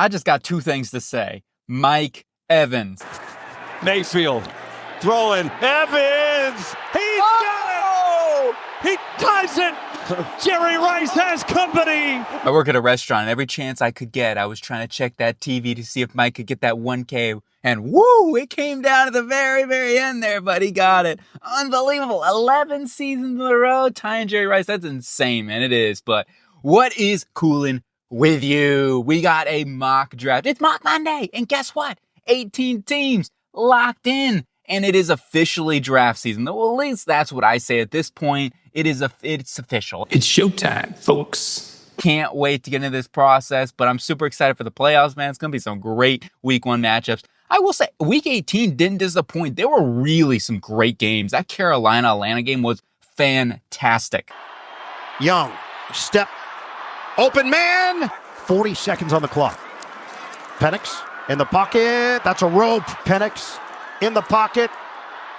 I just got two things to say. Mike Evans. Mayfield throwing. Evans! He's got it! He ties it! Jerry Rice has company! I work at a restaurant, and every chance I could get, I was trying to check that TV to see if Mike could get that 1K. And woo, it came down to the very, very end there, but he got it. Unbelievable. 11 seasons in a row tying Jerry Rice. That's insane, man. It is. But what is coolin' with you? We got a mock draft. It's Mock Monday. And guess what? 18 teams locked in. And it is officially draft season. Well, at least that's what I say at this point. It's official. It's showtime, folks. Can't wait to get into this process, but I'm super excited for the playoffs, man. It's going to be some great week 1 matchups. I will say, week 18 didn't disappoint. There were really some great games. That Carolina-Atlanta game was fantastic. Young, step, open man, 40 seconds on the clock. Penix in the pocket. That's a rope. Penix in the pocket.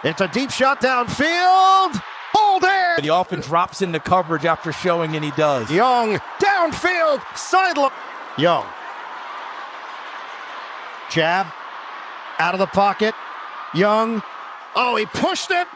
It's a deep shot downfield. Hold it. He often drops into coverage after showing, and he does. Young, downfield, sideline. Young. Jab, out of the pocket. Young. Oh, he pushed it.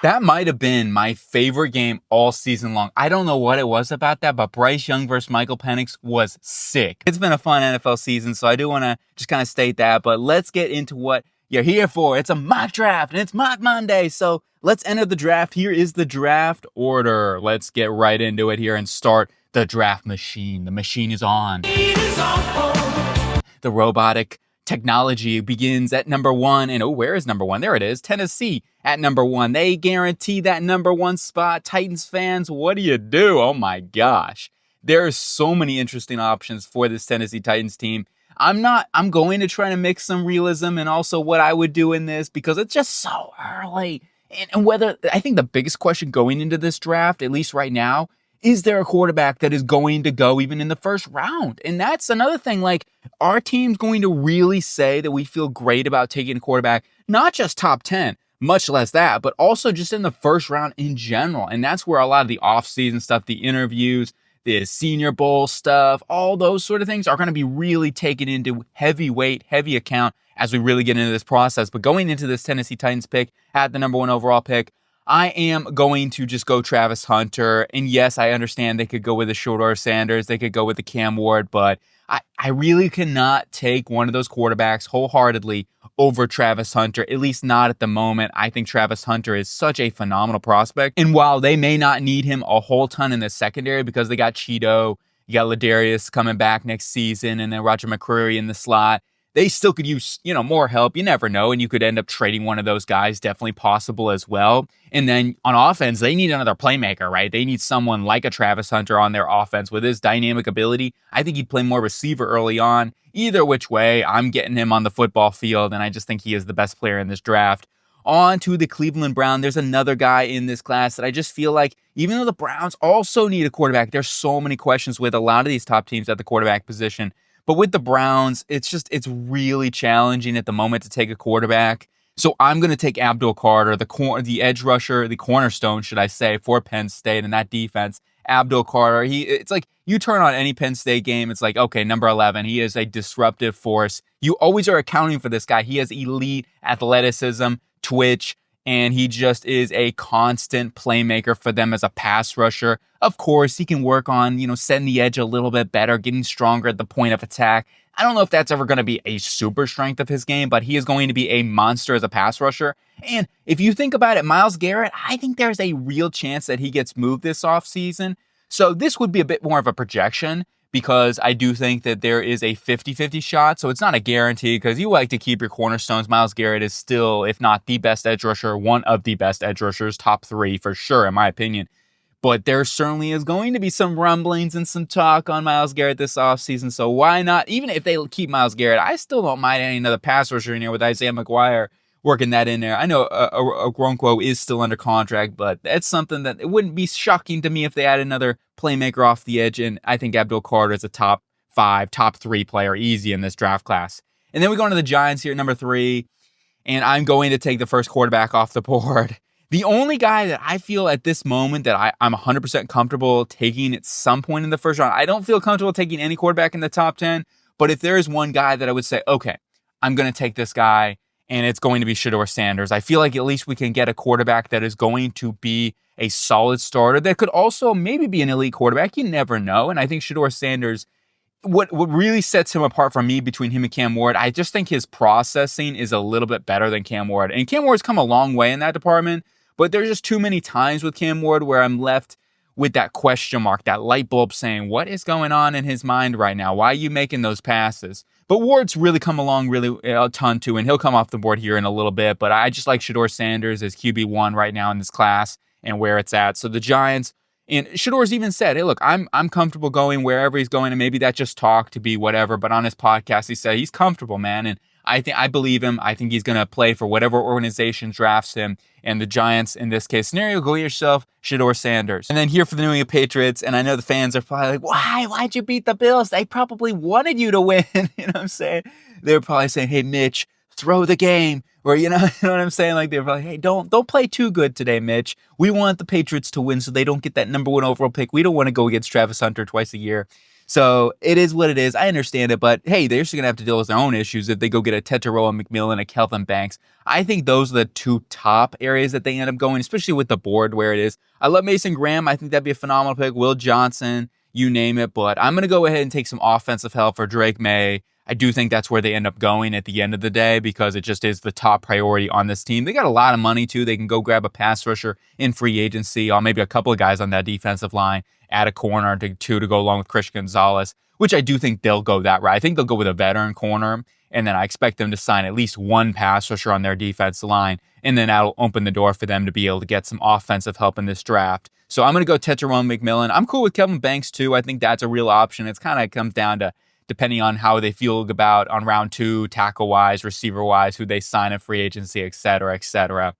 That might have been my favorite game all season long. I don't know what it was about that, but Bryce Young versus Michael Penix was sick. It's been a fun NFL season, so I do want to just kind of state that, but let's get into what you're here for. It's a mock draft, and it's Mock Monday, so let's enter the draft. Here is the draft order. Let's get right into it here and start the draft machine. The machine is on. The robotic technology begins at number 1, and where is number 1? There it is, Tennessee at number 1. They guarantee that number 1 spot. Titans fans, what do you do? Oh my gosh. There are so many interesting options for this Tennessee Titans team. I'm going to try to mix some realism and also what I would do in this because it's just so early. And whether, I think the biggest question going into this draft, at least right now, is there a quarterback that is going to go even in the first round? And that's another thing, like, our team's going to really say that we feel great about taking a quarterback, not just top 10, much less that, but also just in the first round in general. And that's where a lot of the offseason stuff, the interviews, the Senior Bowl stuff, all those sort of things are going to be really taken into heavy account as we really get into this process. But going into this Tennessee Titans pick at the number 1 overall pick, I am going to just go Travis Hunter. And yes, I understand they could go with a Shedeur Sanders. They could go with the Cam Ward, but I really cannot take one of those quarterbacks wholeheartedly over Travis Hunter, at least not at the moment. I think Travis Hunter is such a phenomenal prospect. And while they may not need him a whole ton in the secondary because they got Cheeto, you got Ladarius coming back next season, and then Roger McCreary in the slot, they still could use, more help. You never know. And you could end up trading one of those guys. Definitely possible as well. And then on offense, they need another playmaker, right? They need someone like a Travis Hunter on their offense with his dynamic ability. I think he'd play more receiver early on. Either which way, I'm getting him on the football field. And I just think he is the best player in this draft. On to the Cleveland Browns. There's another guy in this class that I just feel like, even though the Browns also need a quarterback, there's so many questions with a lot of these top teams at the quarterback position. But with the Browns, it's really challenging at the moment to take a quarterback. So I'm going to take Abdul Carter, the edge rusher, the cornerstone, should I say, for Penn State and that defense. Abdul Carter, it's like you turn on any Penn State game, it's like, okay, number 11, he is a disruptive force. You always are accounting for this guy. He has elite athleticism, twitch, and he just is a constant playmaker for them as a pass rusher. Of course, he can work on, setting the edge a little bit better, getting stronger at the point of attack. I don't know if that's ever going to be a super strength of his game, but he is going to be a monster as a pass rusher. And if you think about it, Myles Garrett, I think there's a real chance that he gets moved this offseason. So this would be a bit more of a projection because I do think that there is a 50-50 shot. So it's not a guarantee because you like to keep your cornerstones. Myles Garrett is still, if not the best edge rusher, one of the best edge rushers, top 3 for sure, in my opinion. But there certainly is going to be some rumblings and some talk on Myles Garrett this offseason. So why not? Even if they keep Myles Garrett, I still don't mind adding another pass rusher in here with Isaiah McGuire working that in there. I know Okoronkwo is still under contract, but that's something that it wouldn't be shocking to me if they add another playmaker off the edge. And I think Abdul Carter is a top 5, top 3 player easy in this draft class. And then we go into the Giants here at number 3, and I'm going to take the first quarterback off the board. The only guy that I feel at this moment that I'm 100% comfortable taking at some point in the first round, I don't feel comfortable taking any quarterback in the top 10, But if there is one guy that I would say, okay, I'm going to take this guy, and it's going to be Shedeur Sanders. I feel like at least we can get a quarterback that is going to be a solid starter that could also maybe be an elite quarterback. You never know. And I think Shedeur Sanders, what really sets him apart from me between him and Cam Ward, I just think his processing is a little bit better than Cam Ward. And Cam Ward's come a long way in that department, but there's just too many times with Cam Ward where I'm left with that question mark, that light bulb saying, what is going on in his mind right now? Why are you making those passes? But Ward's really come along really a ton too, and he'll come off the board here in a little bit. But I just like Shedeur Sanders as QB1 right now in this class and where it's at. So the Giants, and Shedeur's even said, hey, look, I'm comfortable going wherever he's going, and maybe that just talk to be whatever. But on his podcast, he said he's comfortable, man. And I believe him. I think he's going to play for whatever organization drafts him. And the Giants, in this case scenario, go get yourself Shedeur Sanders. And then here for the New England Patriots, and I know the fans are probably like, why'd you beat the Bills? They probably wanted you to win. You know what I'm saying? They're probably saying, hey, Mitch, throw the game. Or, you know what I'm saying? Like, they're probably, hey, don't play too good today, Mitch. We want the Patriots to win so they don't get that number 1 overall pick. We don't want to go against Travis Hunter twice a year. So it is what it is. I understand it, but hey, they're just going to have to deal with their own issues if they go get a Tetairoa McMillan, a Kelvin Banks. I think those are the two top areas that they end up going, especially with the board where it is. I love Mason Graham. I think that'd be a phenomenal pick. Will Johnson, you name it. But I'm going to go ahead and take some offensive help for Drake May. I do think that's where they end up going at the end of the day because it just is the top priority on this team. They got a lot of money, too. They can go grab a pass rusher in free agency, or maybe a couple of guys on that defensive line, add a corner to go along with Christian Gonzalez, which I do think they'll go that route. I think they'll go with a veteran corner, and then I expect them to sign at least one pass rusher on their defensive line, and then that'll open the door for them to be able to get some offensive help in this draft. So I'm going to go Tetairoa McMillan. I'm cool with Kelvin Banks, too. I think that's a real option. It's kind of comes down to depending on how they feel about on round 2, tackle-wise, receiver-wise, who they sign in free agency, et cetera, et cetera.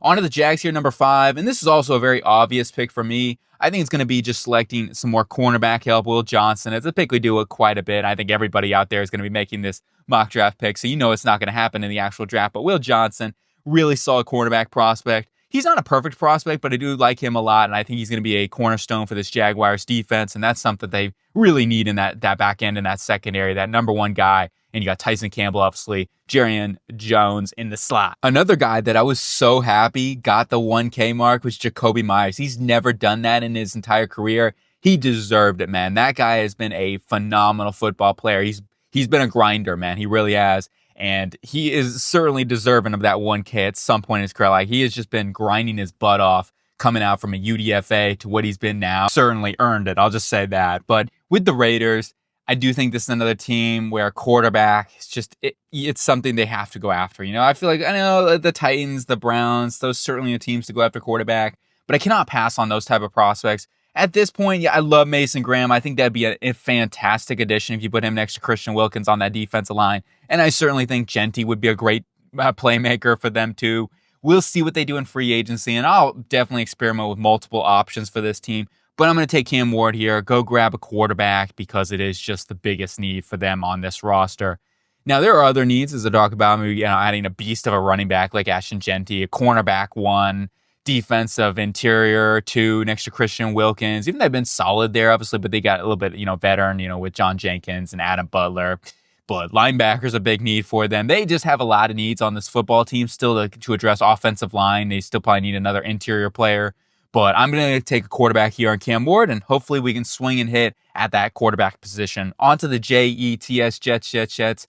On to the Jags here, number 5, and this is also a very obvious pick for me. I think it's going to be just selecting some more cornerback help. Will Johnson, it's a pick we do quite a bit. I think everybody out there is going to be making this mock draft pick, so you know it's not going to happen in the actual draft. But Will Johnson, really solid cornerback prospect. He's not a perfect prospect, but I do like him a lot, and I think he's going to be a cornerstone for this Jaguars defense, and that's something they really need in that back end and that secondary, that number 1 guy. And you got Tyson Campbell, obviously, Jarian Jones in the slot. Another guy that I was so happy got the 1K mark was Jakobi Meyers. He's never done that in his entire career. He deserved it, man. That guy has been a phenomenal football player. He's been a grinder, man. He really has. And he is certainly deserving of that 1K at some point in his career. Like, he has just been grinding his butt off coming out from a UDFA to what he's been now. Certainly earned it. I'll just say that. But with the Raiders, I do think this is another team where quarterback is just, it's something they have to go after. You know, I feel like, I know the Titans, the Browns, those certainly are teams to go after quarterback, but I cannot pass on those type of prospects. At this point, yeah, I love Mason Graham. I think that'd be a fantastic addition if you put him next to Christian Wilkins on that defensive line. And I certainly think Jeanty would be a great playmaker for them too. We'll see what they do in free agency, and I'll definitely experiment with multiple options for this team. But I'm going to take Cam Ward here, go grab a quarterback because it is just the biggest need for them on this roster. Now, there are other needs, as I talk about, maybe adding a beast of a running back like Ashton Jeanty, a cornerback 1, defensive interior 2 next to Christian Wilkins. Even they've been solid there, obviously, but they got a little bit, veteran, with John Jenkins and Adam Butler. But linebacker's a big need for them. They just have a lot of needs on this football team still to address offensive line. They still probably need another interior player. But I'm going to take a quarterback here on Cam Ward, and hopefully we can swing and hit at that quarterback position. On to the Jets, Jets.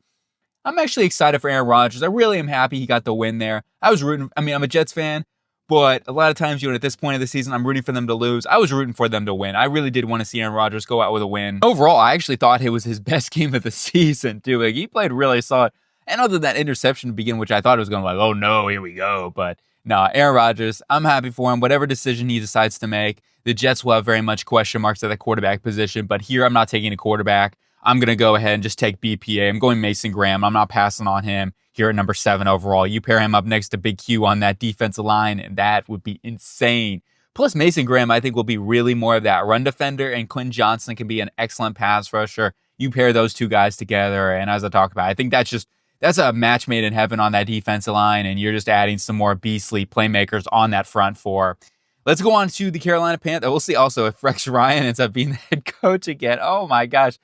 I'm actually excited for Aaron Rodgers. I really am happy he got the win there. I'm a Jets fan, but a lot of times, at this point of the season, I'm rooting for them to lose. I was rooting for them to win. I really did want to see Aaron Rodgers go out with a win. Overall, I actually thought it was his best game of the season, too. Like, he played really solid. And other than that interception to begin, which I thought it was going to oh no, here we go. But no, Aaron Rodgers, I'm happy for him. Whatever decision he decides to make, the Jets will have very much question marks at the quarterback position. But here, I'm not taking a quarterback. I'm going to go ahead and just take BPA. I'm going Mason Graham. I'm not passing on him here at number 7 overall. You pair him up next to Big Q on that defensive line, and that would be insane. Plus, Mason Graham, I think, will be really more of that run defender, and Quentin Johnson can be an excellent pass rusher. You pair those two guys together, and as I talk about, I think that's a match made in heaven on that defensive line, and you're just adding some more beastly playmakers on that front four. Let's go on to the Carolina Panthers. We'll see also if Rex Ryan ends up being the head coach again. Oh my gosh.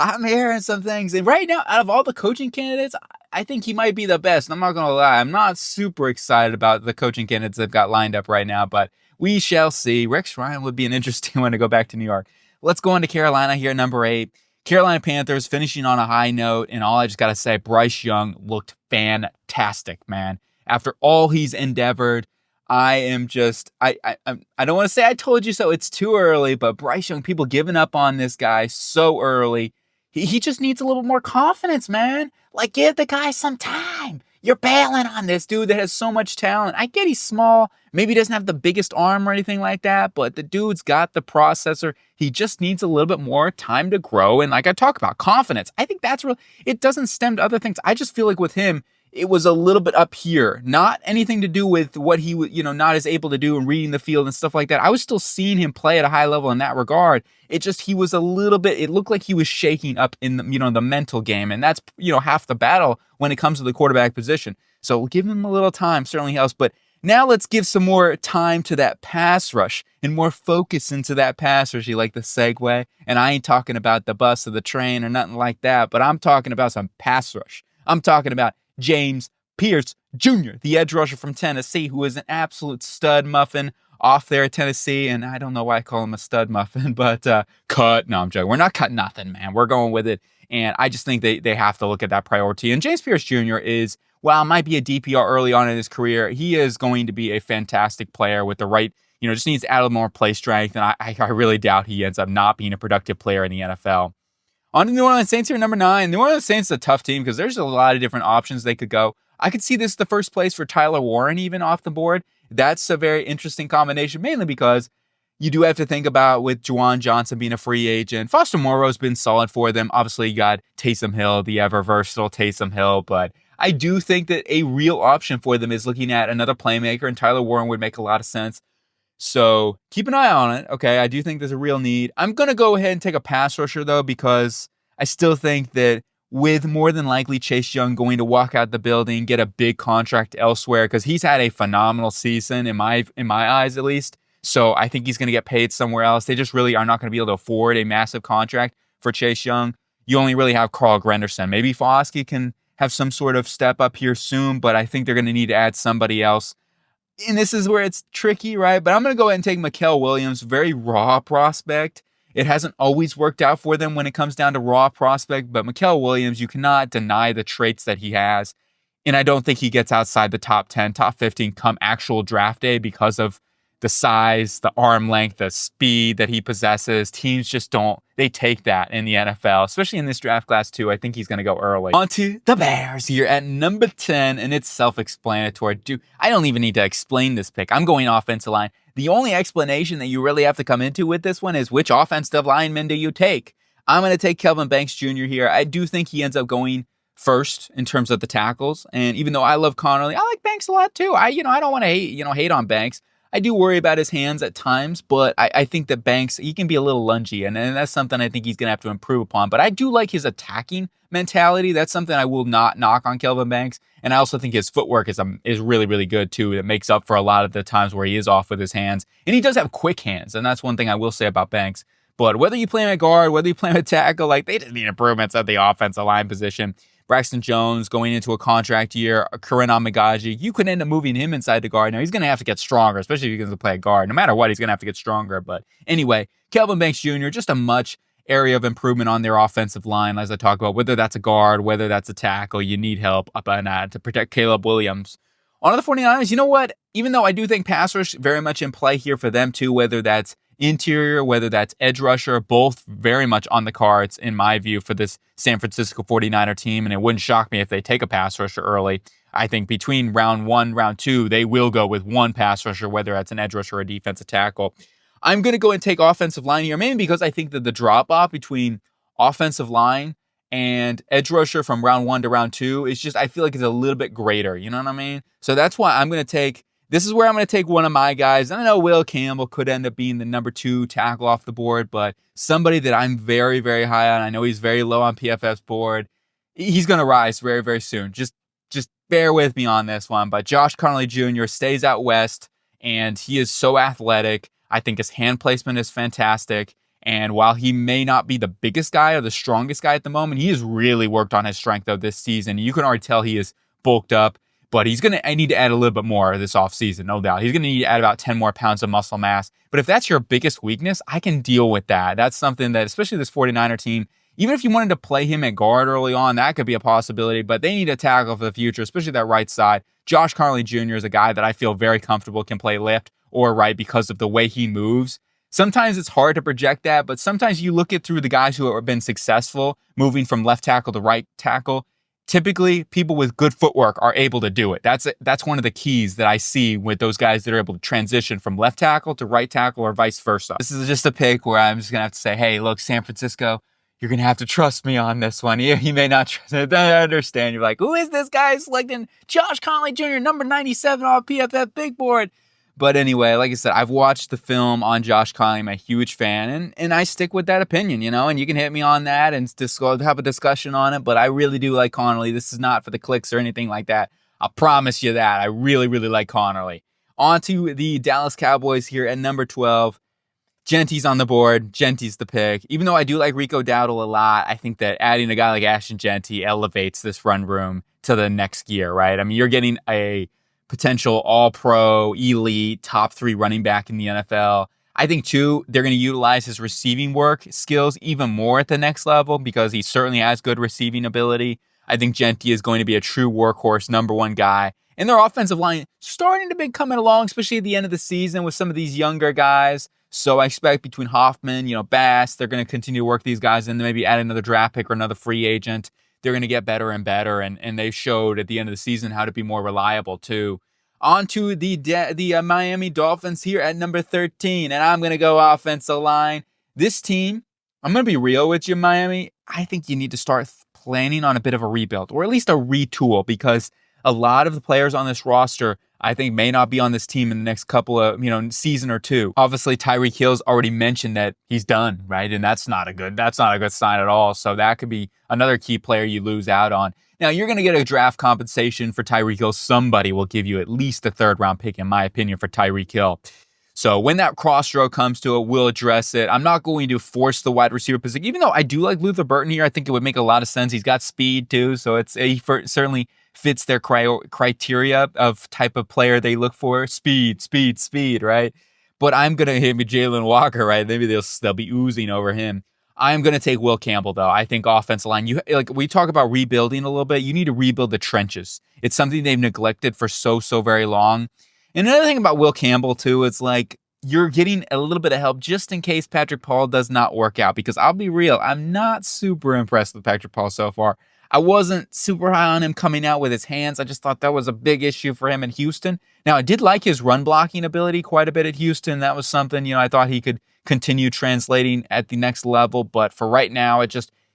I'm hearing some things. And right now, out of all the coaching candidates, I think he might be the best. And I'm not going to lie. I'm not super excited about the coaching candidates they've got lined up right now, but we shall see. Rex Ryan would be an interesting one to go back to New York. Let's go into Carolina here, number 8. Carolina Panthers finishing on a high note. And all I just got to say, Bryce Young looked fantastic, man. After all he's endeavored, I am just, I don't want to say I told you so. It's too early, but Bryce Young, people giving up on this guy so early. He just needs a little more confidence, man. Like, give the guy some time. You're bailing on this dude that has so much talent. I get he's small. Maybe he doesn't have the biggest arm or anything like that, but the dude's got the processor. He just needs a little bit more time to grow. And like I talk about, confidence. I think that's real. It doesn't stem to other things. I just feel like with him, it was a little bit up here. Not anything to do with what he, not as able to do and reading the field and stuff like that. I was still seeing him play at a high level in that regard. It just, he was a little bit, it looked like he was shaking up in the, the mental game. And that's, half the battle when it comes to the quarterback position. So give him a little time, certainly helps. But now let's give some more time to that pass rush and more focus into that pass rush. You like the segue? And I ain't talking about the bus or the train or nothing like that, but I'm talking about some pass rush. I'm talking about James Pierce Jr., the edge rusher from Tennessee, who is an absolute stud muffin off there at Tennessee. And I don't know why I call him a stud muffin, but cut. No, I'm joking. We're not cutting nothing, man. We're going with it. And I just think they have to look at that priority. And James Pierce Jr. is, while might be a DPR early on in his career, he is going to be a fantastic player with the right, just needs to add a little more play strength. And I really doubt he ends up not being a productive player in the NFL. On to New Orleans Saints here, number 9. New Orleans Saints is a tough team because there's a lot of different options they could go. I could see this the first place for Tyler Warren even off the board. That's a very interesting combination, mainly because you do have to think about with Juwan Johnson being a free agent. Foster Moreau's been solid for them. Obviously, you got Taysom Hill, the ever-versatile Taysom Hill. But I do think that a real option for them is looking at another playmaker, and Tyler Warren would make a lot of sense. So keep an eye on it. Okay, I do think there's a real need. I'm going to go ahead and take a pass rusher, though, because I still think that with more than likely Chase Young going to walk out the building, get a big contract elsewhere, because he's had a phenomenal season, in my eyes at least. So I think he's going to get paid somewhere else. They just really are not going to be able to afford a massive contract for Chase Young. You only really have Carl Granderson. Maybe Foskey can have some sort of step up here soon, but I think they're going to need to add somebody else. And this is where it's tricky, right? But I'm going to go ahead and take Mikael Williams, very raw prospect. It hasn't always worked out for them when it comes down to raw prospect, but Mikael Williams, you cannot deny the traits that he has. And I don't think he gets outside the top 10, top 15 come actual draft day because of the size, the arm length, the speed that he possesses. Teams just don't, they take that in the NFL, especially in this draft class too. I think he's going to go early. On to the Bears here at number 10, and it's self-explanatory. Dude, I don't even need to explain this pick. I'm going offensive line. The only explanation that you really have to come into with this one is which offensive lineman do you take? I'm going to take Kelvin Banks Jr. here. I do think he ends up going first in terms of the tackles. And even though I love Connerly, I like Banks a lot too. I don't want to hate on Banks. I do worry about his hands at times, but I think that Banks, he can be a little lungy, and that's something I think he's going to have to improve upon. But I do like his attacking mentality. That's something I will not knock on Kelvin Banks. And I also think his footwork is really, really good too. It makes up for a lot of the times where he is off with his hands. And he does have quick hands, and that's one thing I will say about Banks. But whether you play him at guard, whether you play him at tackle, like they just need improvements at the offensive line position. Braxton Jones going into a contract year, Karen Amagaji, you could end up moving him inside the guard. Now, he's going to have to get stronger, especially if he's going to play a guard. No matter what, he's going to have to get stronger. But anyway, Kelvin Banks Jr., just a much area of improvement on their offensive line, as I talk about, whether that's a guard, whether that's a tackle, you need help up on that to protect Caleb Williams. On the 49ers, you know what? Even though I do think pass rush very much in play here for them too, whether that's interior, whether that's edge rusher, both very much on the cards, in my view, for this San Francisco 49er team. And it wouldn't shock me if they take a pass rusher early. I think between round 1, round 2, they will go with one pass rusher, whether that's an edge rusher or a defensive tackle. I'm going to go and take offensive line here, mainly because I think that the drop-off between offensive line and edge rusher from round 1 to round 2 is just, I feel like it's a little bit greater. You know what I mean? So that's why I'm going to take, this is where I'm going to take one of my guys. I know Will Campbell could end up being the number 2 tackle off the board, but somebody that I'm very, very high on. I know he's very low on PFF's board. He's going to rise very, very soon. Just bear with me on this one. But Josh Connolly Jr. stays out west, and he is so athletic. I think his hand placement is fantastic. And while he may not be the biggest guy or the strongest guy at the moment, he has really worked on his strength though this season. You can already tell he is bulked up, but I need to add a little bit more this offseason, no doubt. He's going to need to add about 10 more pounds of muscle mass. But if that's your biggest weakness, I can deal with that. That's something that, especially this 49er team, even if you wanted to play him at guard early on, that could be a possibility, but they need a tackle for the future, especially that right side. Josh Connolly Jr. is a guy that I feel very comfortable can play left or right because of the way he moves. Sometimes it's hard to project that, but sometimes you look at through the guys who have been successful moving from left tackle to right tackle. Typically, people with good footwork are able to do it. That's one of the keys that I see with those guys that are able to transition from left tackle to right tackle or vice versa. This is just a pick where I'm just going to have to say, hey, look, San Francisco, you're going to have to trust me on this one. You may not trust me. I understand. You're like, who is this guy selecting Josh Connolly Jr., number 97 on PFF Big Board? But anyway, like I said, I've watched the film on Josh Connolly. I'm a huge fan, and I stick with that opinion, and you can hit me on that and have a discussion on it, but I really do like Connolly. This is not for the clicks or anything like that. I promise you that. I really, really like Connolly. On to the Dallas Cowboys here at number 12. Jeanty's on the board. Jeanty's the pick. Even though I do like Rico Dowdle a lot, I think that adding a guy like Ashton Jeanty elevates this run room to the next gear, right? I mean, you're getting a potential all-pro, elite, top 3 running back in the NFL. I think, too, they're going to utilize his receiving work skills even more at the next level because he certainly has good receiving ability. I think Jeanty is going to be a true workhorse, number 1 guy. And their offensive line starting to be coming along, especially at the end of the season with some of these younger guys. So I expect between Hoffman, Bass, they're going to continue to work these guys in, maybe add another draft pick or another free agent. They're going to get better and better, and they showed at the end of the season how to be more reliable, too. On to the Miami Dolphins here at number 13, and I'm going to go offensive line. This team, I'm going to be real with you, Miami. I think you need to start planning on a bit of a rebuild, or at least a retool, because a lot of the players on this roster, I think, may not be on this team in the next couple of, season or two. Obviously, Tyreek Hill's already mentioned that he's done, right? And that's not a good sign at all. So that could be another key player you lose out on. Now, you're going to get a draft compensation for Tyreek Hill. Somebody will give you at least a 3rd-round pick, in my opinion, for Tyreek Hill. So when that crossroad comes to it, we'll address it. I'm not going to force the wide receiver position, even though I do like Luther Burton here. I think it would make a lot of sense. He's got speed, too, so he certainly fits their criteria of type of player they look for. Speed, right? But I'm going to hit me Jalen Walker, right? Maybe they'll be oozing over him. I'm going to take Will Campbell, though. I think offensive line, we talk about rebuilding a little bit. You need to rebuild the trenches. It's something they've neglected for so very long. And another thing about Will Campbell, too, it's like you're getting a little bit of help just in case Patrick Paul does not work out. Because I'll be real, I'm not super impressed with Patrick Paul so far. I wasn't super high on him coming out with his hands. I just thought that was a big issue for him in Houston. Now, I did like his run blocking ability quite a bit at Houston. That was something, I thought he could continue translating at the next level. But for right now,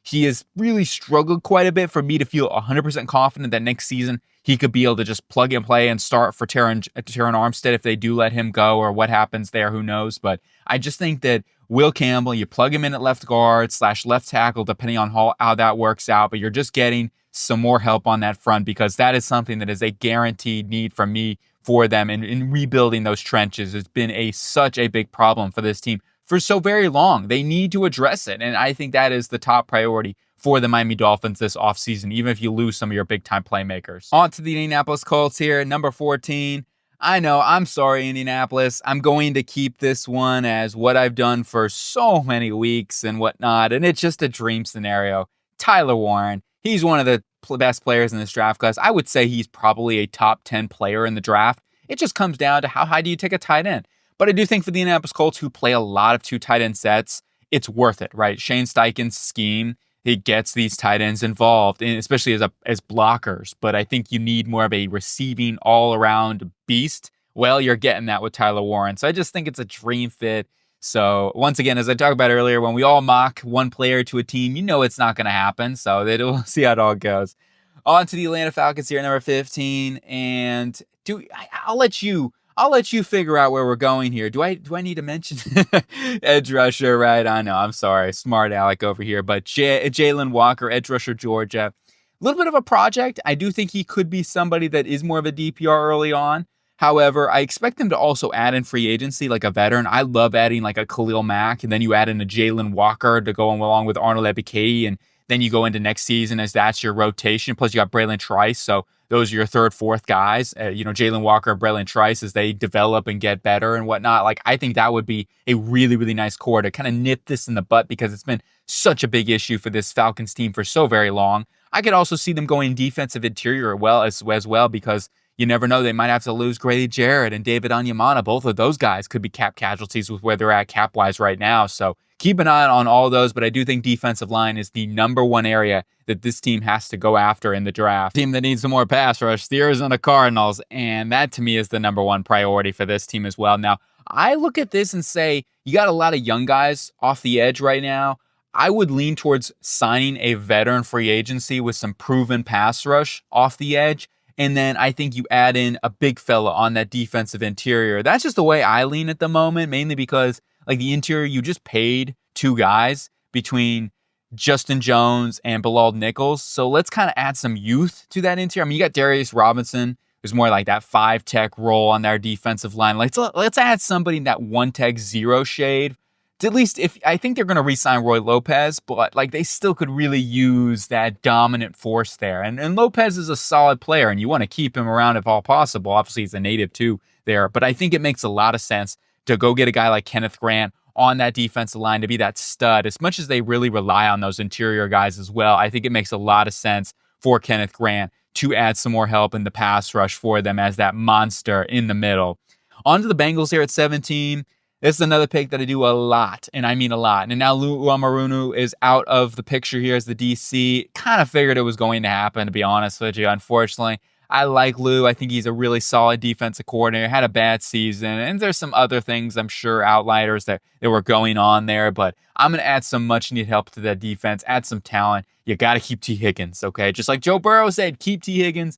he has really struggled quite a bit for me to feel 100% confident that next season he could be able to just plug and play and start for Terron Armstead if they do let him go, or what happens there, who knows. But I just think that Will Campbell, you plug him in at left guard / left tackle, depending on how that works out, but you're just getting some more help on that front, because that is something that is a guaranteed need from me for them in rebuilding those trenches. It's been such a big problem for this team for so very long. They need to address it, and I think that is the top priority for the Miami Dolphins this offseason, even if you lose some of your big-time playmakers. On to the Indianapolis Colts here, number 14. I know, I'm sorry, Indianapolis. I'm going to keep this one as what I've done for so many weeks and whatnot, and it's just a dream scenario. Tyler Warren, he's one of the best players in this draft class. I would say he's probably a top 10 player in the draft. It just comes down to how high do you take a tight end. But I do think for the Indianapolis Colts, who play a lot of 2 tight end sets, it's worth it, right? Shane Steichen's scheme, he gets these tight ends involved, and especially as blockers. But I think you need more of a receiving all-around beast. Well, you're getting that with Tyler Warren. So I just think it's a dream fit. So once again, as I talked about earlier, when we all mock one player to a team, it's not going to happen. So we'll see how it all goes. On to the Atlanta Falcons here, number 15. And I'll let you figure out where we're going here. Do I need to mention edge rusher? Right, I know. I'm sorry, smart aleck over here. But Jalen Walker, edge rusher, Georgia. A little bit of a project. I do think he could be somebody that is more of a DPR early on. However, I expect them to also add in free agency like a veteran. I love adding like a Khalil Mack, and then you add in a Jalen Walker to go along with Arnold Ebiketie, and then you go into next season as that's your rotation. Plus, you got Braylon Trice, so those are your third, fourth guys. Jalen Walker and Braylon Trice as they develop and get better and whatnot. Like, I think that would be a really, really nice core to kind of nip this in the butt because it's been such a big issue for this Falcons team for so very long. I could also see them going defensive interior as well because you never know. They might have to lose Grady Jarrett and David Onyemata. Both of those guys could be cap casualties with where they're at cap-wise right now. So keep an eye on all those, but I do think defensive line is the number one area that this team has to go after in the draft. Team that needs some more pass rush, the Arizona Cardinals, and that to me is the number one priority for this team as well. Now, I look at this and say, you got a lot of young guys off the edge right now. I would lean towards signing a veteran free agency with some proven pass rush off the edge. And then I think you add in a big fella on that defensive interior. That's just the way I lean at the moment, mainly because like the interior, you just paid two guys between Justin Jones and Bilal Nichols. So let's kind of add some youth to that interior. I mean, you got Darius Robinson, who's more like that 5-tech role on their defensive line. Let's add somebody in that 1-tech 0 shade. At least if I think they're going to re-sign Roy Lopez, but like they still could really use that dominant force there. And Lopez is a solid player, and you want to keep him around if all possible. Obviously, he's a native too there, but I think it makes a lot of sense to go get a guy like Kenneth Grant on that defensive line to be that stud. As much as they really rely on those interior guys as well, I think it makes a lot of sense for Kenneth Grant to add some more help in the pass rush for them as that monster in the middle. On to the Bengals here at 17. This is another pick that I do a lot, and I mean a lot. And now Lou Anarumo is out of the picture here as the DC. Kind of figured it was going to happen, to be honest with you, unfortunately. I like Lou. I think he's a really solid defensive coordinator. Had a bad season, and there's some other things, I'm sure, outliers that were going on there. But I'm going to add some much-needed help to that defense, add some talent. You got to keep T. Higgins, okay? Just like Joe Burrow said, keep T. Higgins.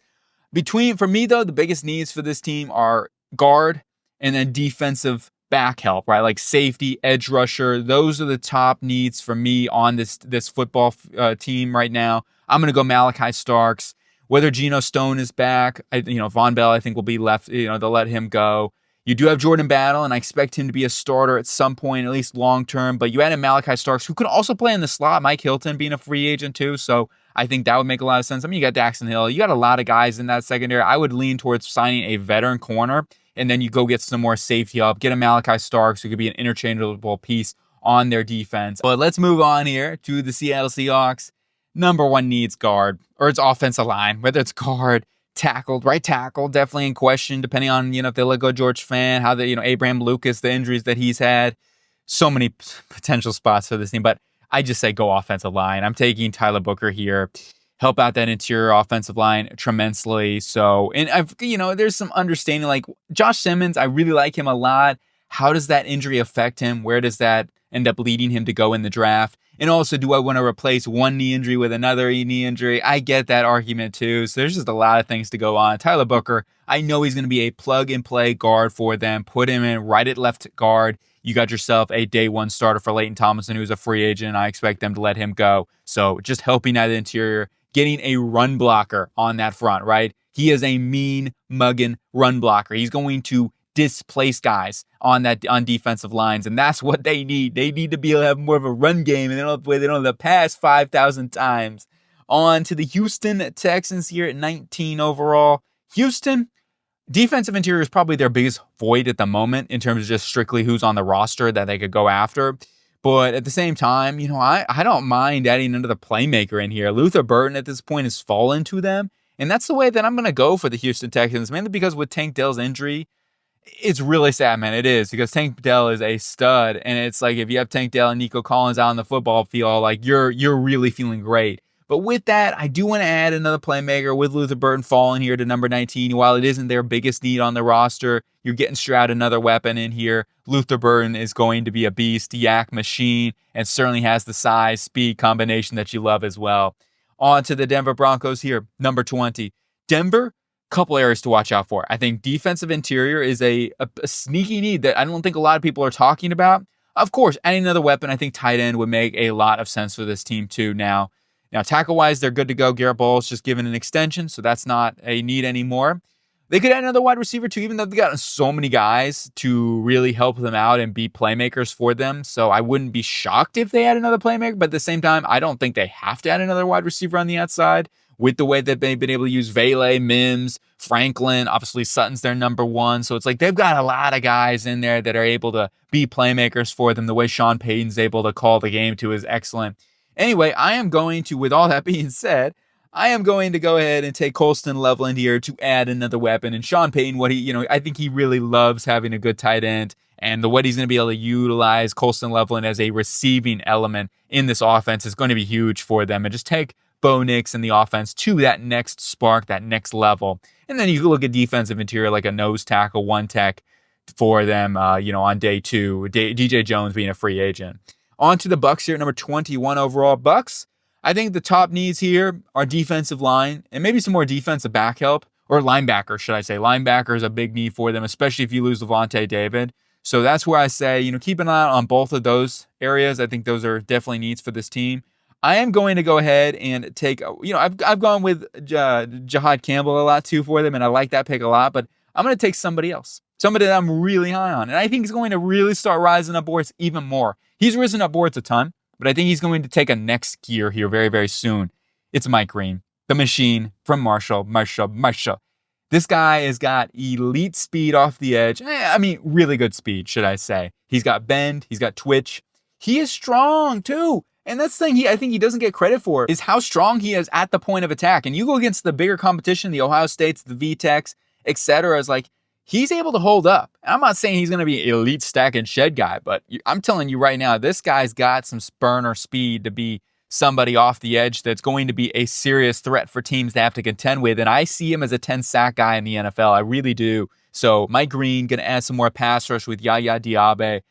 For me, though, the biggest needs for this team are guard and then defensive back help, right? Like safety, edge rusher. Those are the top needs for me on this football team right now. I'm going to go Malachi Starks. Whether Geno Stone is back, Von Bell, I think will be left, they'll let him go. You do have Jordan Battle, and I expect him to be a starter at some point, at least long term. But you added Malachi Starks, who can also play in the slot. Mike Hilton being a free agent too, so I think that would make a lot of sense. I mean, you got Daxton Hill. You got a lot of guys in that secondary. I would lean towards signing a veteran corner, and then you go get some more safety help. Get a Malachi Starks, who could be an interchangeable piece on their defense. But let's move on here to the Seattle Seahawks. Number one needs guard, or it's offensive line, whether it's guard, tackle, right tackle, definitely in question, depending on, if they let go George Fant, how Abraham Lucas, the injuries that he's had. So many potential spots for this team, but I just say go offensive line. I'm taking Tyler Booker here. Help out that interior offensive line tremendously. So, and there's some understanding, like Josh Simmons, I really like him a lot. How does that injury affect him? Where does that end up leading him to go in the draft? And also, do I want to replace one knee injury with another knee injury? I get that argument too. So there's just a lot of things to go on. Tyler Booker, I know he's going to be a plug-and-play guard for them. Put him in right at left guard. You got yourself a day one starter for Leighton Tomlinson, who's a free agent. I expect them to let him go. So just helping out the interior, getting a run blocker on that front, right? He is a mean mugging run blocker. He's going to displace guys on defensive lines, and that's what they need. They need to be able to have more of a run game, and they don't have to pass 5,000 times. On to the Houston Texans here at 19 overall. Houston, defensive interior is probably their biggest void at the moment in terms of just strictly who's on the roster that they could go after. But at the same time, I don't mind adding another playmaker in here. Luther Burton at this point has fallen to them, and that's the way that I'm going to go for the Houston Texans, mainly because with Tank Dell's injury, it's really sad, man. It is, because Tank Dell is a stud, and it's like if you have Tank Dell and Nico Collins out on the football field, like you're really feeling great. But with that, I do want to add another playmaker with Luther Burton falling here to number 19. While it isn't their biggest need on the roster, you're getting Stroud another weapon in here. Luther Burton is going to be a beast, yak machine, and certainly has the size, speed combination that you love as well. On to the Denver Broncos here, number 20. Denver, couple areas to watch out for. I think defensive interior is a sneaky need that I don't think a lot of people are talking about. Of course, adding another weapon, I think tight end would make a lot of sense for this team too. Now tackle-wise, they're good to go. Garrett Bowles just given an extension, so that's not a need anymore. They could add another wide receiver too, even though they've got so many guys to really help them out and be playmakers for them. So I wouldn't be shocked if they add another playmaker, but at the same time, I don't think they have to add another wide receiver on the outside with the way that they've been able to use Vele, Mims, Franklin. Obviously, Sutton's their number one. So it's like they've got a lot of guys in there that are able to be playmakers for them. The way Sean Payton's able to call the game too is excellent. Anyway, I am going to, with all that being said, I am going to go ahead and take Colston Loveland here to add another weapon. And Sean Payton, I think he really loves having a good tight end. And the way he's going to be able to utilize Colston Loveland as a receiving element in this offense is going to be huge for them. And just take Bo Nix and the offense to that next spark, that next level. And then you can look at defensive interior like a nose tackle, one tech for them, on day two. DJ Jones being a free agent. On to the Bucs here at number 21 overall. Bucs, I think the top needs here are defensive line and maybe some more defensive back help, or linebacker, should I say. Linebacker is a big need for them, especially if you lose Levante David. So that's where I say, keep an eye on both of those areas. I think those are definitely needs for this team. I am going to go ahead and take, I've gone with Jihaad Campbell a lot too for them, and I like that pick a lot, but I'm going to take somebody else. Somebody that I'm really high on, and I think he's going to really start rising up boards even more. He's risen up boards a ton, but I think he's going to take a next gear here very, very soon. It's Mike Green, the machine from Marshall. This guy has got elite speed off the edge. Really good speed, should I say. He's got bend. He's got twitch. He is strong, too. And that's the thing I think he doesn't get credit for is how strong he is at the point of attack. And you go against the bigger competition, the Ohio States, the VTechs, etc. It's like, he's able to hold up. I'm not saying he's going to be an elite stack and shed guy, but I'm telling you right now, this guy's got some burner speed to be somebody off the edge that's going to be a serious threat for teams to have to contend with. And I see him as a 10-sack guy in the NFL. I really do. So Mike Green going to add some more pass rush with Yaya Diaby,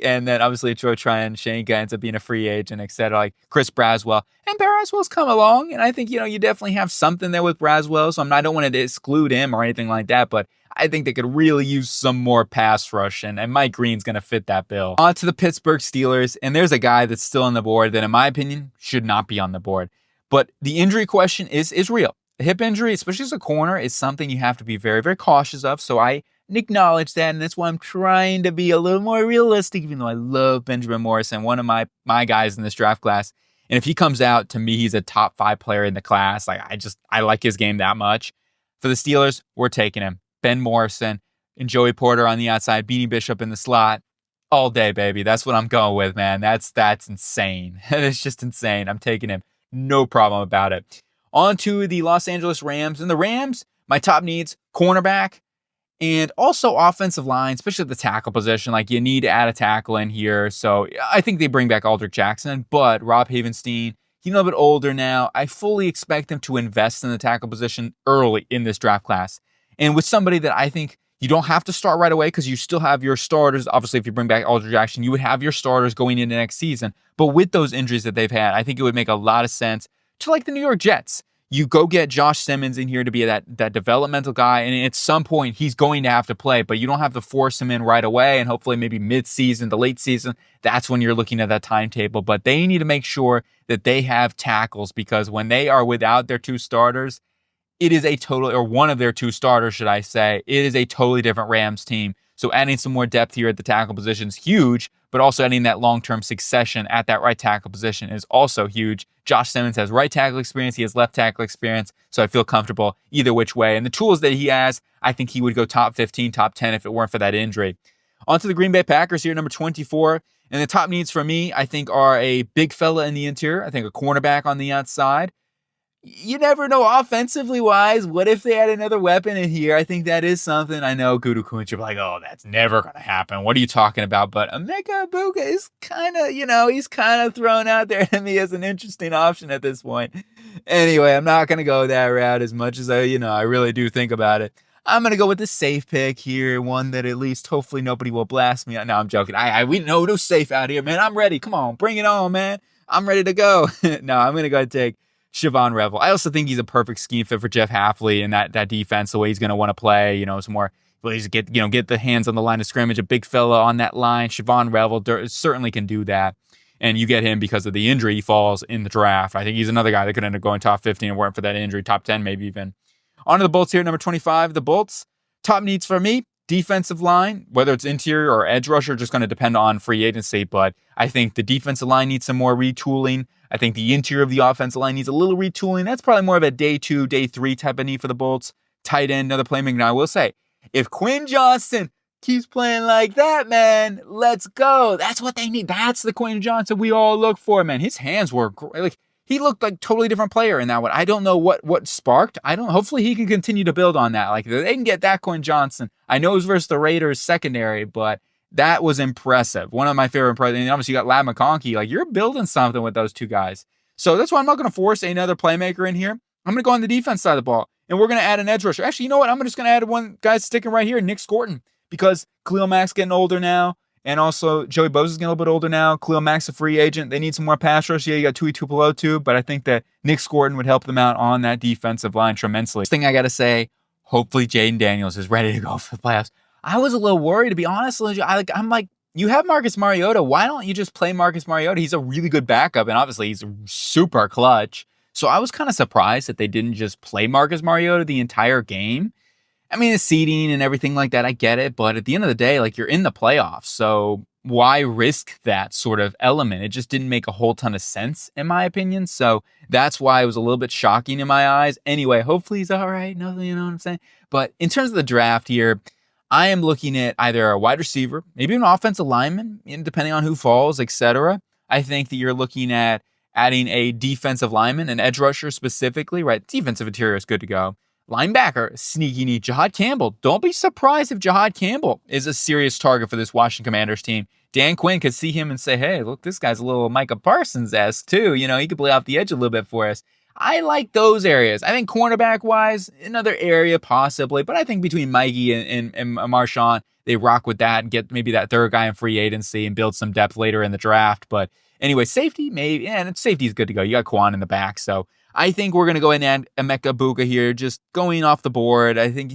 and then obviously Troy Tryon, Shane ends up being a free agent, etc. Like Chris Braswell. And Braswell's come along, and I think, you definitely have something there with Braswell, so I don't want to exclude him or anything like that, but I think they could really use some more pass rush, and Mike Green's going to fit that bill. On to the Pittsburgh Steelers, and there's a guy that's still on the board that, in my opinion, should not be on the board. But the injury question is real. A hip injury, especially as a corner, is something you have to be very, very cautious of, so I acknowledge that, and that's why I'm trying to be a little more realistic, even though I love Benjamin Morrison, one of my guys in this draft class. And if he comes out, to me, he's a top 5 player in the class. I like his game that much. For the Steelers, we're taking him. Ben Morrison and Joey Porter on the outside, Beanie Bishop in the slot. All day, baby. That's what I'm going with, man. That's insane. It's just insane. I'm taking him. No problem about it. On to the Los Angeles Rams. And the Rams, my top needs, cornerback, and also offensive line, especially the tackle position. Like, you need to add a tackle in here. So I think they bring back Aldrich Jackson, but Rob Havenstein, he's a little bit older now. I fully expect them to invest in the tackle position early in this draft class. And with somebody that I think you don't have to start right away because you still have your starters. Obviously, if you bring back Aldrich Jackson, you would have your starters going into next season. But with those injuries that they've had, I think it would make a lot of sense to, like, the New York Jets. You go get Josh Simmons in here to be that developmental guy, and at some point he's going to have to play, but you don't have to force him in right away, and hopefully maybe mid-season to late season, that's when you're looking at that timetable. But they need to make sure that they have tackles, because when they are without their 2 starters, it is a total, or one of their 2 starters, should I say, it is a totally different Rams team. So adding some more depth here at the tackle position is huge, but also adding that long-term succession at that right tackle position is also huge. Josh Simmons has right tackle experience. He has left tackle experience. So I feel comfortable either which way. And the tools that he has, I think he would go top 15, top 10 if it weren't for that injury. On to the Green Bay Packers here, number 24. And the top needs for me, I think, are a big fella in the interior. I think a cornerback on the outside. You never know offensively wise. What if they had another weapon in here? I think that is something. I know Gudu Kunch will be like, oh, that's never going to happen. What are you talking about? But Emeka Egbuka is kind of, he's kind of thrown out there to me as an interesting option at this point. Anyway, I'm not going to go that route as much as I really do think about it. I'm going to go with the safe pick here, one that at least hopefully nobody will blast me. No, I'm joking. We know no safe out here, man. I'm ready. Come on, bring it on, man. I'm ready to go. No, I'm going to go and take Siobhan Revel. I also think he's a perfect scheme fit for Jeff Hafley and that defense, the way he's going to want to play, some more, please get the hands on the line of scrimmage, a big fella on that line. Siobhan Revel certainly can do that. And you get him because of the injury he falls in the draft. I think he's another guy that could end up going top 15 and weren't for that injury, top 10 maybe even. On to the Bolts here, number 25. The Bolts, top needs for me, defensive line, whether it's interior or edge rusher, just going to depend on free agency. But I think the defensive line needs some more retooling. I think the interior of the offensive line needs a little retooling. That's probably more of a day 2, day 3 type of need for the Bolts. Tight end, another playmaker. Now, I will say, if Quinn Johnson keeps playing like that, man, let's go. That's what they need. That's the Quinn Johnson we all look for, man. His hands were great. Like, he looked like a totally different player in that one. I don't know what sparked. Hopefully he can continue to build on that. Like, they can get that Quinn Johnson. I know it was versus the Raiders secondary, but that was impressive. One of my favorite impressions. And obviously you got Lad McConkey. Like, you're building something with those two guys. So that's why I'm not going to force another playmaker in here. I'm going to go on the defense side of the ball. And we're going to add an edge rusher. Actually, you know what? I'm just going to add one guy sticking right here, Nick Scorton. Because Khalil Mack's getting older now. And also, Joey Bosa's getting a little bit older now. Khalil Mack's a free agent. They need some more pass rush. Yeah, you got Tui Tupelotu, but I think that Nick Scorton would help them out on that defensive line tremendously. First thing I got to say, hopefully Jaden Daniels is ready to go for the playoffs. I was a little worried, to be honest. I'm like, you have Marcus Mariota. Why don't you just play Marcus Mariota? He's a really good backup, and obviously he's super clutch. So I was kind of surprised that they didn't just play Marcus Mariota the entire game. I mean, the seeding and everything like that, I get it. But at the end of the day, like, you're in the playoffs. So why risk that sort of element? It just didn't make a whole ton of sense, in my opinion. So that's why it was a little bit shocking in my eyes. Anyway, hopefully he's all right. No, you know what I'm saying? But in terms of the draft here, I am looking at either a wide receiver, maybe an offensive lineman, depending on who falls, etc. I think that you're looking at adding a defensive lineman, an edge rusher specifically, right? Defensive interior is good to go. Linebacker, sneaky neat, Jihaad Campbell. Don't be surprised if Jihaad Campbell is a serious target for this Washington Commanders team. Dan Quinn could see him and say, hey, look, this guy's a little Micah Parsons-esque too. He could play off the edge a little bit for us. I like those areas. I think cornerback-wise, another area possibly, but I think between Mikey and Marshawn, they rock with that and get maybe that third guy in free agency and build some depth later in the draft. But anyway, safety, maybe, and safety is good to go. You got Quan in the back, so I think we're going to go ahead and add Emeka Buka here, just going off the board. I think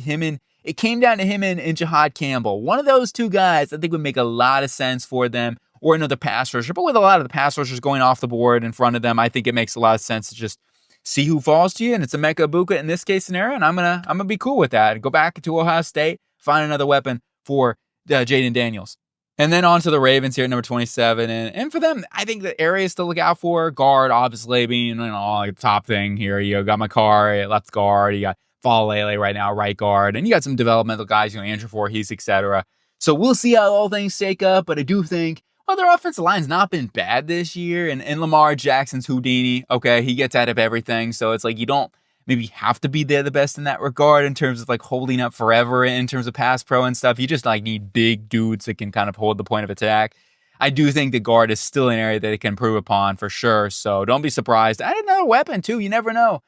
it came down to him and Jihaad Campbell. One of those two guys I think would make a lot of sense for them, or another pass rusher. But with a lot of the pass rushers going off the board in front of them, I think it makes a lot of sense to just see who falls to you, and it's Emeka Buka in this case scenario, and I'm gonna be cool with that. Go back to Ohio State, find another weapon for Jaden Daniels. And then on to the Ravens here at number 27. And for them, I think the areas to look out for, guard, obviously, being like the top thing here. You got Makari at left guard. You got Falele right now, right guard. And you got some developmental guys, Andrew Voorhees, etc. So we'll see how all things shake up. But I do think, their offensive line's not been bad this year. And Lamar Jackson's Houdini. Okay, he gets out of everything. So it's like you don't maybe have to be there the best in that regard in terms of like holding up forever in terms of pass pro and stuff. You just like need big dudes that can kind of hold the point of attack. I do think the guard is still an area that they can improve upon for sure. So don't be surprised. I had another weapon too. You never know.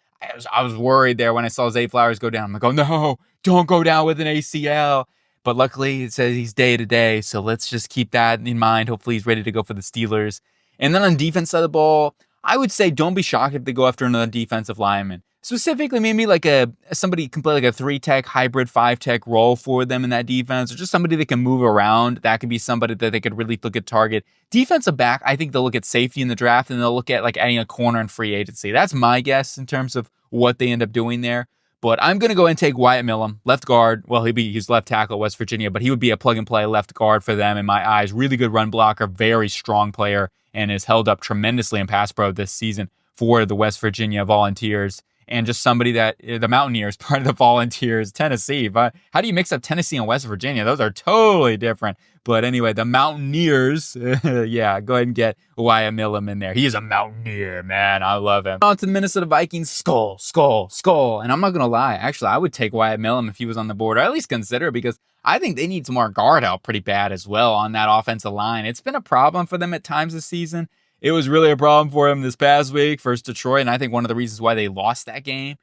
I was worried there when I saw Zay Flowers go down. I'm like, oh no, don't go down with an ACL. But luckily it says he's day to day. So let's just keep that in mind. Hopefully he's ready to go for the Steelers. And then on defense side of the ball, I would say don't be shocked if they go after another defensive lineman. Specifically, maybe like somebody can play like a 3-tech, hybrid 5-tech role for them in that defense, or just somebody that can move around. That could be somebody that they could really look at target. Defensive back, I think they'll look at safety in the draft, and they'll look at like adding a corner in free agency. That's my guess in terms of what they end up doing there. But I'm going to go and take Wyatt Millam, left guard. Well, he's left tackle at West Virginia, but he would be a plug-and-play left guard for them in my eyes. Really good run blocker, very strong player, and has held up tremendously in pass pro this season for the West Virginia Volunteers. And just somebody that the Mountaineers, part of the Volunteers, Tennessee. But how do you mix up Tennessee and West Virginia? Those are totally different. But anyway, the Mountaineers, yeah, go ahead and get Wyatt Millam in there. He is a Mountaineer, man. I love him. On to the Minnesota Vikings, skull. And I'm not going to lie. Actually, I would take Wyatt Millam if he was on the board, or at least consider it, because I think they need some more guard help pretty bad as well on that offensive line. It's been a problem for them at times this season. It was really a problem for him this past week versus Detroit, and I think one of the reasons why they lost that game.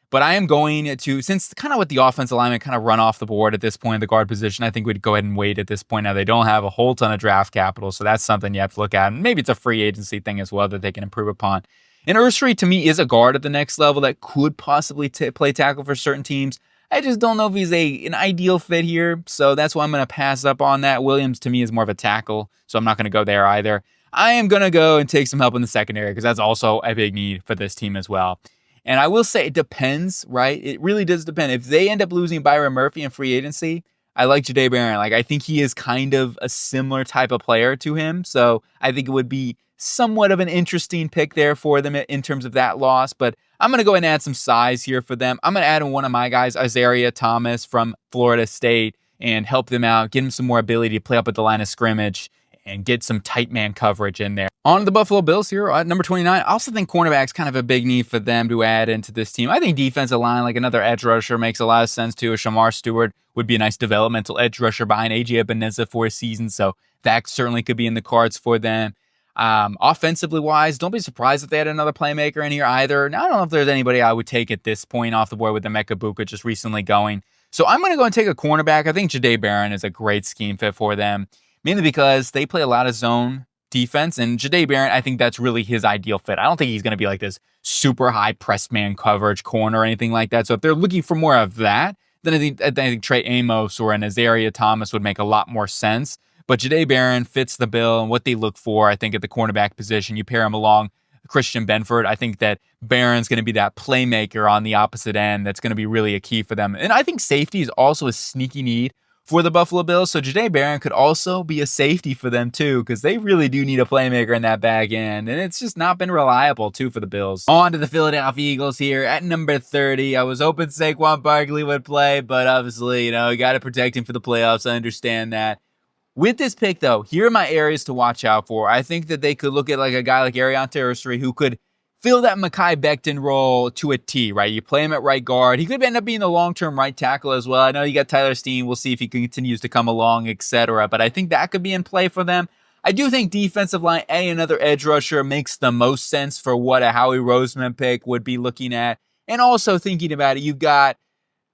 But I am going to, since kind of with the offensive lineman kind of run off the board at this point, the guard position, I think we'd go ahead and wait at this point. Now, they don't have a whole ton of draft capital, so that's something you have to look at. And maybe it's a free agency thing as well that they can improve upon. And Ursary, to me, is a guard at the next level that could possibly play tackle for certain teams. I just don't know if he's an ideal fit here, so that's why I'm going to pass up on that. Williams, to me, is more of a tackle, so I'm not going to go there either. I am going to go and take some help in the secondary because that's also a big need for this team as well. And I will say it depends, right? It really does depend. If they end up losing Byron Murphy in free agency, I like Jahdae Barron. Like, I think he is kind of a similar type of player to him. So I think it would be somewhat of an interesting pick there for them in terms of that loss. But I'm going to go ahead and add some size here for them. I'm going to add in one of my guys, Isaiah Thomas from Florida State, and help them out, get them some more ability to play up at the line of scrimmage and get some tight man coverage in there. On to the Buffalo Bills here at number 29. I also think cornerback's kind of a big need for them to add into this team. I think defensive line, like another edge rusher, makes a lot of sense too. Shamar Stewart would be a nice developmental edge rusher behind A.J. Ebeneza for a season, so that certainly could be in the cards for them. Offensively wise, don't be surprised if they had another playmaker in here either. Now, I don't know if there's anybody I would take at this point off the board with Emeka Buka just recently going. So I'm going to go and take a cornerback. I think Jahdae Barron is a great scheme fit for them, mainly because they play a lot of zone defense, and Jahdae Barron, I think that's really his ideal fit. I don't think he's going to be like this super high press man coverage corner or anything like that. So if they're looking for more of that, then I think Trey Amos or an Isaiah Thomas would make a lot more sense. But Jahdae Barron fits the bill and what they look for, I think, at the cornerback position. You pair him along Christian Benford. I think that Barron's going to be that playmaker on the opposite end that's going to be really a key for them. And I think safety is also a sneaky need for the Buffalo Bills. So Jahdae Barron could also be a safety for them too, because they really do need a playmaker in that back end. And it's just not been reliable too for the Bills. On to the Philadelphia Eagles here at number 30. I was hoping Saquon Barkley would play, but obviously, you got to protect him for the playoffs. I understand that. With this pick, though, here are my areas to watch out for. I think that they could look at like a guy like Arion Terusri who could fill that Mekhi Becton role to a T, right? You play him at right guard. He could end up being the long-term right tackle as well. I know you got Tyler Steen. We'll see if he continues to come along, etc. But I think that could be in play for them. I do think defensive line, another edge rusher makes the most sense for what a Howie Roseman pick would be looking at. And also thinking about it, you've got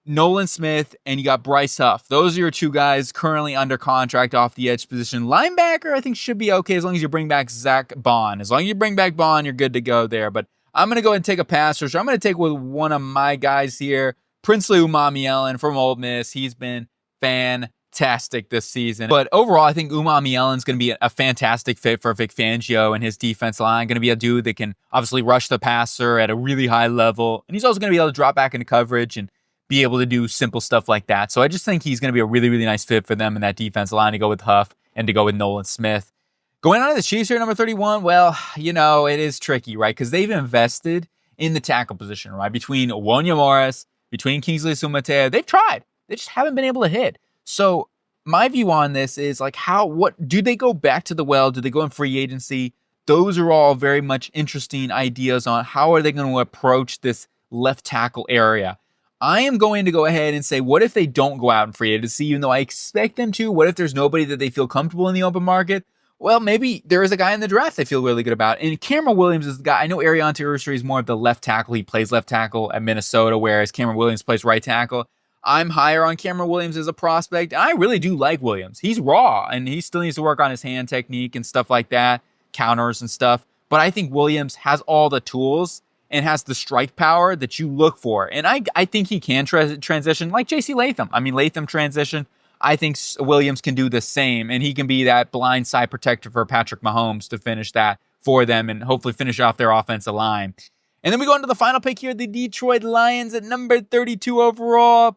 Nolan Smith, and you got Bryce Huff. Those are your two guys currently under contract off the edge position. Linebacker, I think, should be okay as long as you bring back Zach Bond. As long as you bring back Bond, you're good to go there. But I'm going to go ahead and take a pass rusher. I'm going to take with one of my guys here, Princely Umamielen from Ole Miss. He's been fantastic this season. But overall, I think Umamielen's going to be a fantastic fit for Vic Fangio and his defense line. Going to be a dude that can obviously rush the passer at a really high level. And he's also going to be able to drop back into coverage and be able to do simple stuff like that. So I just think he's going to be a really, really nice fit for them in that defense line to go with Huff and to go with Nolan Smith. Going on to the Chiefs here, number 31, well, it is tricky, right? Because they've invested in the tackle position, right? Between Wonya Morris, between Kingsley Sumatea, they've tried. They just haven't been able to hit. So my view on this is like what do they go back to the well? Do they go in free agency? Those are all very much interesting ideas on how are they going to approach this left tackle area. I am going to go ahead and say, what if they don't go out in free agency, even though I expect them to? What if there's nobody that they feel comfortable in the open market? Well, maybe there is a guy in the draft they feel really good about. And Cameron Williams is the guy. I know Arion Terusri is more of the left tackle. He plays left tackle at Minnesota, whereas Cameron Williams plays right tackle. I'm higher on Cameron Williams as a prospect. I really do like Williams. He's raw, and he still needs to work on his hand technique and stuff like that, counters and stuff. But I think Williams has all the tools and has the strike power that you look for. And I think he can transition like J.C. Latham. I mean, Latham transition. I think Williams can do the same, and he can be that blind side protector for Patrick Mahomes to finish that for them and hopefully finish off their offensive line. And then we go into the final pick here, the Detroit Lions at number 32 overall.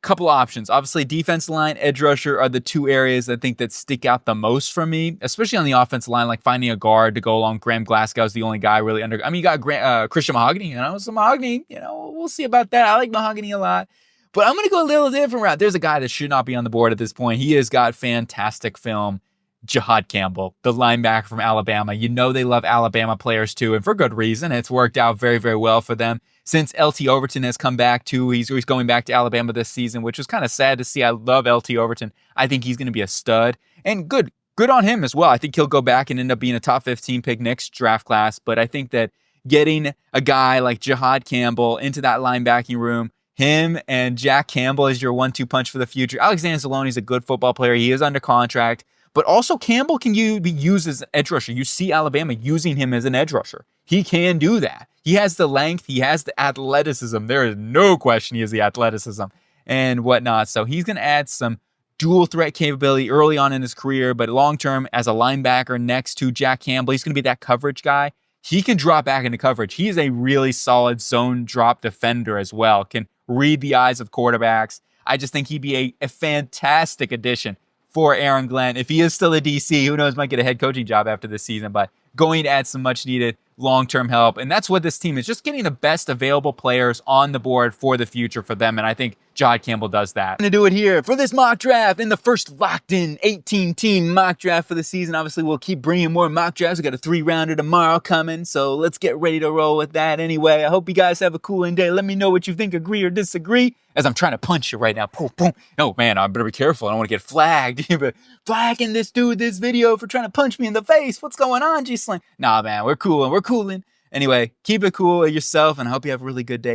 Couple options. Obviously, defense line, edge rusher are the two areas I think that stick out the most for me, especially on the offensive line, like finding a guard to go along. Graham Glasgow is the only guy really under. I mean, you got Christian Mahogany, some Mahogany, we'll see about that. I like Mahogany a lot, but I'm going to go a little different route. There's a guy that should not be on the board at this point. He has got fantastic film. Jihaad Campbell, the linebacker from Alabama. They love Alabama players too, and for good reason. It's worked out very, very well for them. Since LT Overton has come back too, he's going back to Alabama this season, which was kind of sad to see. I love LT Overton. I think he's going to be a stud, and good on him as well. I think he'll go back and end up being a top 15 pick next draft class, but I think that getting a guy like Jihaad Campbell into that linebacking room, him and Jack Campbell is your 1-2 punch for the future. Alexander Zalone is a good football player. He is under contract. But also Campbell can be used as an edge rusher. You see Alabama using him as an edge rusher. He can do that. He has the length. He has the athleticism. There is no question he has the athleticism and whatnot. So he's going to add some dual threat capability early on in his career, but long term as a linebacker next to Jack Campbell, he's going to be that coverage guy. he can drop back into coverage. He is a really solid zone drop defender as well, can read the eyes of quarterbacks. I just think he'd be a fantastic addition for Aaron Glenn. If he is still a DC, who knows, might get a head coaching job after this season, but going to add some much needed long-term help. And that's what this team is, just getting the best available players on the board for the future for them. And I think Jihaad Campbell does that. I'm going to do it here for this mock draft in the first locked-in 18-team mock draft for the season. Obviously, we'll keep bringing more mock drafts. We got a 3-rounder tomorrow coming, so let's get ready to roll with that anyway. I hope you guys have a cooling day. Let me know what you think, agree or disagree, as I'm trying to punch you right now. Boom, boom. Oh, man, I better be careful. I don't want to get flagged. But flagging this video for trying to punch me in the face. What's going on, G-Slang? Nah, man, we're cooling. Anyway, keep it cool yourself, and I hope you have a really good day.